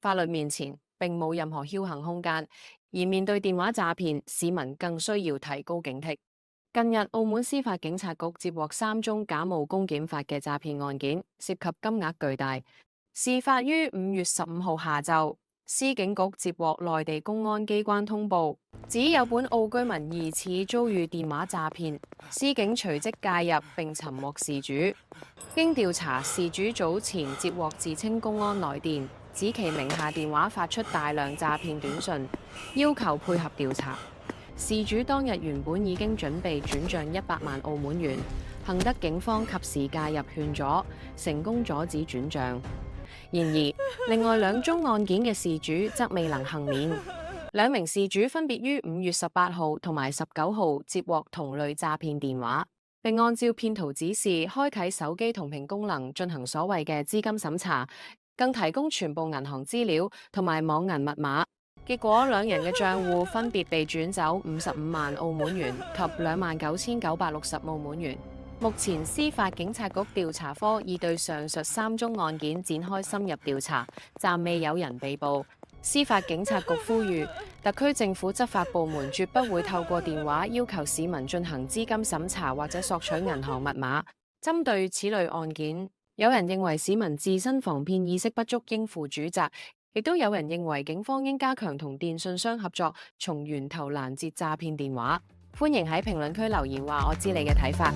法律面前並冇任何僥倖空間，而面對電話詐騙，市民更需要提高警惕。近日，澳門司法警察局接獲3宗假冒公檢法嘅詐騙案件，涉及金額巨大。事發於5月15號下晝，司警局接獲內地公安機關通報，指有本澳居民疑似遭遇電話詐騙，司警隨即介入並尋獲事主。經調查，事主早前接獲自稱公安來電，指其名下電話發出大量詐騙短信，要求配合調查。事主當日原本已經準備轉賬100萬澳門元，幸得警方及時介入勸阻，成功阻止轉賬。然而，另外2宗案件嘅事主則未能幸免。2名事主分別於5月18號同埋19號接獲同類詐騙電話，並按照騙徒指示開啟手機同屏功能進行所謂嘅資金審查，更提供全部銀行資料同埋網銀密碼。結果2人嘅賬戶分別被轉走55萬澳門元及29,960澳門元。目前司法警察局調查科已對上述3宗案件展開深入調查，暫未有人被捕。司法警察局呼籲特區政府執法部門絕不會透過電話要求市民進行資金審查或者索取銀行密碼。針對此類案件，有人認為市民自身防騙意識不足，應負主責。亦都有人認為警方應加強同電訊商合作，從源頭攔截詐騙電話。歡迎喺評論區留言話我知你嘅睇法。